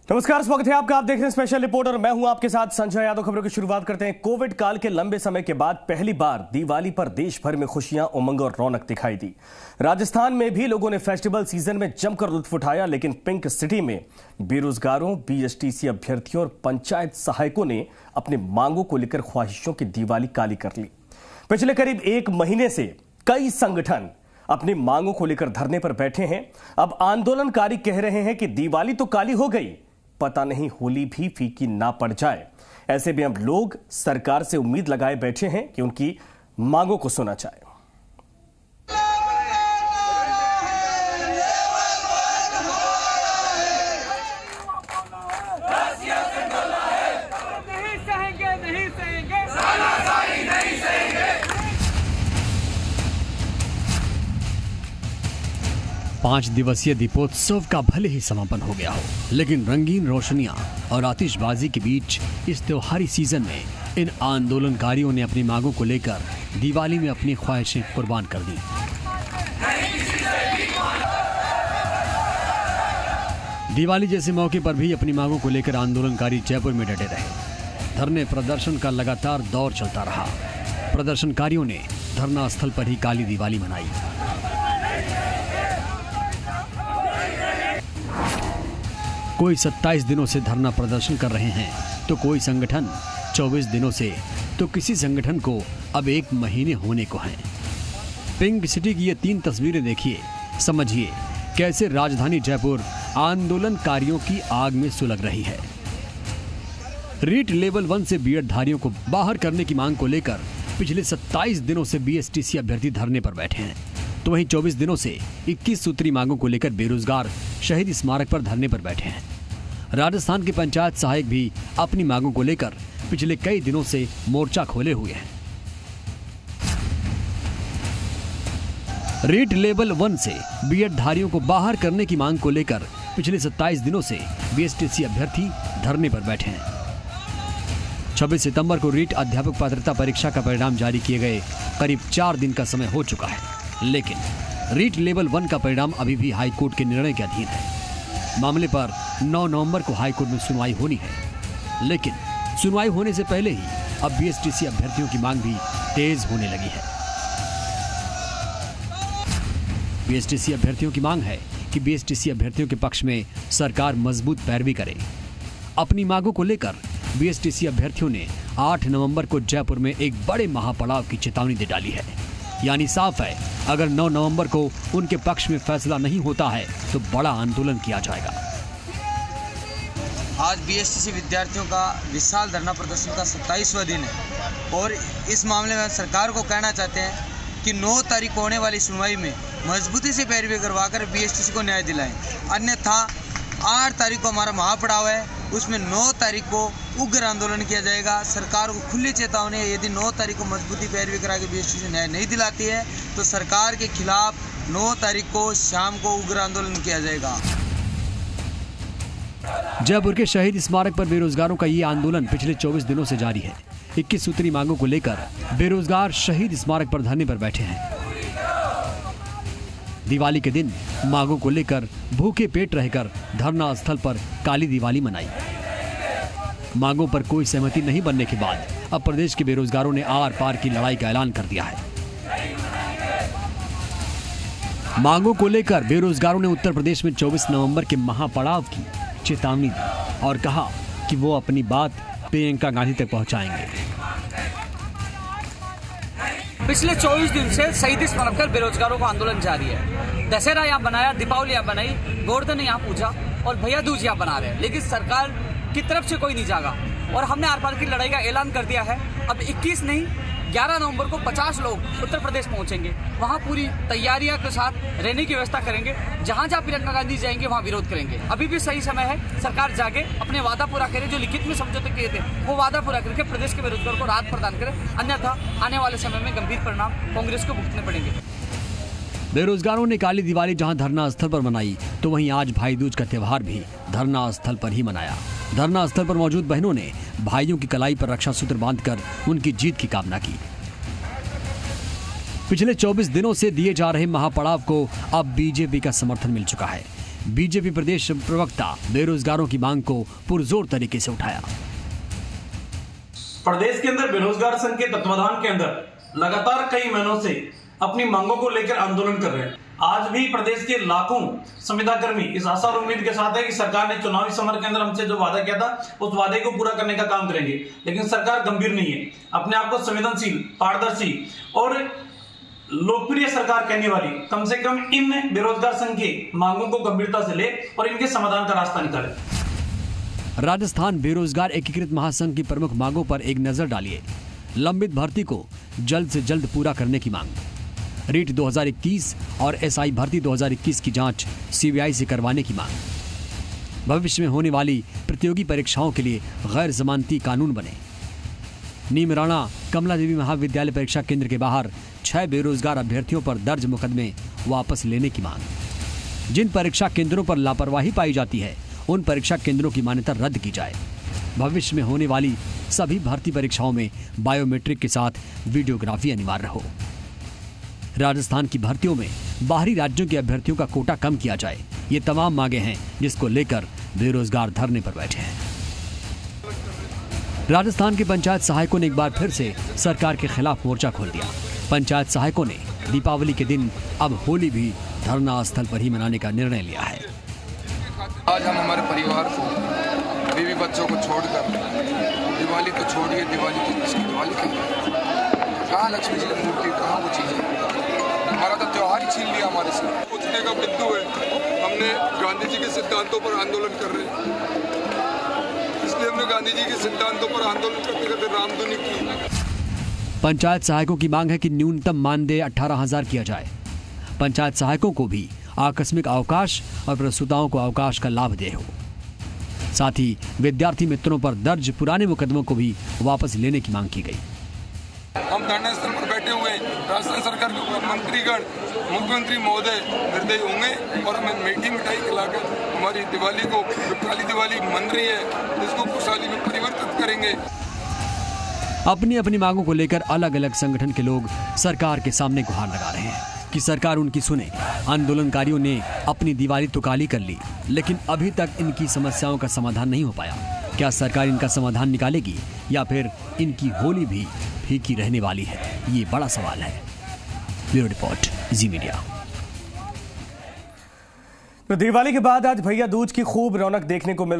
नमस्कार, स्वागत है आपका। आप देख रहे हैं स्पेशल रिपोर्ट और मैं हूं आपके साथ संजय यादव। खबरों की शुरुआत करते हैं। कोविड काल के लंबे समय के बाद पहली बार दिवाली पर देश भर में खुशियां, उमंग और रौनक दिखाई दी। राजस्थान में भी लोगों ने फेस्टिवल सीजन में जमकर लुत्फ उठाया, लेकिन पिंक सिटी में बेरोजगारों, बीएसटीसी अभ्यर्थियों और पंचायत सहायकों ने अपनी मांगों को लेकर ख्वाहिशों की दिवाली काली कर ली। पिछले करीब एक महीने से कई संगठन अपनी मांगों को लेकर धरने पर बैठे हैं। अब आंदोलनकारी कह रहे हैं कि दिवाली तो काली हो गई, पता नहीं होली भी फीकी ना पड़ जाए। ऐसे में अब लोग सरकार से उम्मीद लगाए बैठे हैं कि उनकी मांगों को सुना जाए। पांच दिवसीय दीपोत्सव का भले ही समापन हो गया हो, लेकिन रंगीन रोशनियां और आतिशबाजी के बीच इस त्योहारी सीजन में इन आंदोलनकारियों ने अपनी मांगों को लेकर दिवाली में अपनी ख्वाहिशें कुर्बान कर दी। दिवाली जैसे मौके पर भी अपनी मांगों को लेकर आंदोलनकारी जयपुर में डटे रहे। धरने प्रदर्शन का लगातार दौर चलता रहा। प्रदर्शनकारियों ने धरना स्थल पर ही काली दिवाली मनाई। कोई 27 दिनों से धरना प्रदर्शन कर रहे हैं, तो कोई संगठन 24 दिनों से, तो किसी संगठन को अब 1 महीने होने को हैं। पिंक सिटी की ये 3 तस्वीरें देखिए, समझिए कैसे राजधानी जयपुर आंदोलनकारियों की आग में सुलग रही है। रीट लेवल 1 से बीएड धारियों को बाहर करने की मांग को लेकर पिछले 27 दिनों से बीएसटीसी अभ्यर्थी धरने पर बैठे हैं, तो वहीं 24 दिनों से 21 सूत्री मांगों को लेकर बेरोजगार शहीद स्मारक पर धरने पर बैठे हैं। राजस्थान के पंचायत सहायक भी अपनी मांगों को लेकर पिछले कई दिनों से मोर्चा खोले हुए हैं। रेट लेवल 1 से बीएड धारियों को बाहर करने की मांग को लेकर पिछले 27 दिनों से बीएसटीसी अभ्यर्थी धरने पर बैठे हैं। 26 सितंबर को रीट अध्यापक पात्रता परीक्षा का परिणाम जारी किए गए करीब 4 दिन का समय हो चुका है, लेकिन रीट लेवल 1 का परिणाम अभी भी हाईकोर्ट के निर्णय के अधीन है। मामले पर 9 नवंबर को हाईकोर्ट में सुनवाई होनी है, लेकिन सुनवाई होने से पहले ही अब बीएसटीसी अभ्यर्थियों की मांग भी तेज होने लगी है। बीएसटीसी अभ्यर्थियों की मांग है कि बीएसटीसी अभ्यर्थियों के पक्ष में सरकार मजबूत पैरवी करे। अपनी मांगों को लेकर बीएसटीसी अभ्यर्थियों ने 8 नवंबर को जयपुर में एक बड़े महापड़ाव की चेतावनी दे डाली है। यानी साफ है, अगर 9 नवंबर को उनके पक्ष में फैसला नहीं होता है तो बड़ा आंदोलन किया जाएगा। आज बीएसटीसी विद्यार्थियों का विशाल धरना प्रदर्शन का 27वां दिन है और इस मामले में सरकार को कहना चाहते हैं कि 9 तारीख को होने वाली सुनवाई में मजबूती से पैरवी करवाकर बीएसटीसी को न्याय दिलाएं। अन्यथा 8 तारीख को हमारा महापड़ाव है, उसमें 9 तारीख को उग्र आंदोलन किया जाएगा। सरकार को खुली चेतावनी है, यदि 9 तारीख को मजबूती पैरवी करा के बीएसटीसी न्याय नहीं दिलाती है तो सरकार के खिलाफ 9 तारीख को शाम को उग्र आंदोलन किया जाएगा। जयपुर के शहीद स्मारक पर बेरोजगारों का ये आंदोलन पिछले 24 दिनों से जारी है। 21 सूत्री मांगों को लेकर बेरोजगार शहीद स्मारक पर धरने पर बैठे हैं। दिवाली के दिन मांगों को लेकर भूखे पेट रहकर धरना स्थल पर काली दिवाली मनाई। मांगों पर कोई सहमति नहीं बनने के बाद अब प्रदेश के बेरोजगारों ने आर पार की लड़ाई का ऐलान कर दिया है। मांगों को लेकर बेरोजगारों ने उत्तर प्रदेश में 24 नवंबर के महापड़ाव की चेतावनी दी और कहा कि वो अपनी बात प्रियंका गांधी तक पहुंचाएंगे। पिछले 24 दिन से शहीद स्मारक पर बेरोजगारों का आंदोलन जारी है। दशहरा यहाँ बनाया, दीपावली यहाँ बनाई, गोवर्धन यहाँ पूजा और भैया दूज यहाँ बना रहे हैं, लेकिन सरकार की तरफ से कोई नहीं जागा और हमने आर पार की लड़ाई का ऐलान कर दिया है। अब 21 नहीं 11 नवंबर को 50 लोग उत्तर प्रदेश पहुंचेंगे। वहां पूरी तैयारियां के साथ रहने की व्यवस्था करेंगे। जहां जहां प्रियंका गांधी जाएंगे वहां विरोध करेंगे। अभी भी सही समय है, सरकार जागे, अपने वादा पूरा करे, जो लिखित में समझौते किए थे वो वादा पूरा करके प्रदेश के बेरोजगारों को राहत प्रदान करे, अन्यथा आने वाले समय में गंभीर परिणाम कांग्रेस को भुगतने पड़ेंगे। बेरोजगारों ने काली दिवाली जहां धरना स्थल पर मनाई, तो वहीं आज भाई दूज का त्योहार भी धरना स्थल पर ही मनाया। धरना स्थल पर मौजूद बहनों ने भाइयों की कलाई पर रक्षा सूत्र बांधकर उनकी जीत की कामना की। पिछले 24 दिनों से दिए जा रहे महापड़ाव को अब बीजेपी का समर्थन मिल चुका है। बीजेपी प्रदेश प्रवक्ता बेरोजगारों की मांग को पुरजोर तरीके से उठाया। प्रदेश के अंदर बेरोजगार संघ के तत्वाधान के अंदर लगातार कई महीनों से अपनी मांगों को लेकर आंदोलन कर रहे हैं। आज भी प्रदेश के लाखों संविदा कर्मी इस आशा और उम्मीद के साथ है कि सरकार ने चुनावी समर के अंदर हमसे जो वादा किया था उस वादे को पूरा करने का काम करेंगे, लेकिन सरकार गंभीर नहीं है। अपने आप को संवेदनशील, पारदर्शी और लोकप्रिय सरकार कहने वाली कम से कम इन बेरोजगार संघ की मांगों को गंभीरता से ले और इनके समाधान का रास्ता निकाले। राजस्थान बेरोजगार एकीकृत महासंघ की प्रमुख मांगों पर एक नजर डालिए। लंबित भर्ती को जल्द से जल्द पूरा करने की मांग, रीट 2021 और एसआई भर्ती 2021 की जांच सीबीआई से करवाने की मांग, भविष्य में होने वाली प्रतियोगी परीक्षाओं के लिए गैर जमानती कानून बने, नीमराणा कमला देवी महाविद्यालय परीक्षा केंद्र के बाहर 6 बेरोजगार अभ्यर्थियों पर दर्ज मुकदमे वापस लेने की मांग, जिन परीक्षा केंद्रों पर लापरवाही पाई जाती है उन परीक्षा केंद्रों की मान्यता रद्द की जाए, भविष्य में होने वाली सभी भर्ती परीक्षाओं में बायोमेट्रिक के साथ वीडियोग्राफी अनिवार्य हो, राजस्थान की भर्तियों में बाहरी राज्यों के अभ्यर्थियों का कोटा कम किया जाए। ये तमाम मांगे हैं जिसको लेकर बेरोजगार धरने पर बैठे हैं। राजस्थान के पंचायत सहायकों ने एक बार फिर से सरकार के खिलाफ मोर्चा खोल दिया। पंचायत सहायकों ने दीपावली के दिन अब होली भी धरना स्थल पर ही मनाने का निर्णय लिया है। आज हम हमारे परिवार को, बीवी बच्चों को छोड़कर दिवाली तो छोड़िए, दिवाली तो किसकी दिवाली की, कहाँ लक्ष्मी जी की मूर्ति, कहाँ वो चीज़ें, हमारा तो त्योहार ही छीन लिया हमारे से। पूछने का बिंदु है, हमने गांधी जी के सिद्धांतों पर आंदोलन कर रहे हैं, इसलिए हमने गांधी जी के सिद्धांतों पर आंदोलन करते करते रामधुनी की। पंचायत सहायकों की मांग है कि न्यूनतम मानदेय 18,000 किया जाए। पंचायत सहायकों को भी आकस्मिक अवकाश और प्रसूताओं को अवकाश का लाभ दे हो। साथ ही विद्यार्थी मित्रों पर दर्ज पुराने मुकदमों को भी वापस लेने की मांग की गई। हम धरना स्थल पर बैठे हुए राजस्थान सरकार के मंत्रीगण, मुख्यमंत्री महोदय निर्दयी होंगे और हमें मीठी मिठाई खिलाकर हमारी दिवाली को, जो काली दिवाली मन रही है, इसको खुशहाली में परिवर्तित करेंगे। अपनी अपनी मांगों को लेकर अलग अलग संगठन के लोग सरकार के सामने गुहार लगा रहे हैं कि सरकार उनकी सुने। आंदोलनकारियों ने अपनी दिवाली तो काली कर ली, लेकिन अभी तक इनकी समस्याओं का समाधान नहीं हो पाया। क्या सरकार इनका समाधान निकालेगी या फिर इनकी होली भी फीकी रहने वाली है? ये बड़ा सवाल है। ब्यूरो रिपोर्ट, जी मीडिया। दिवाली के बाद आज भैया दूज की खूब रौनक देखने को मिल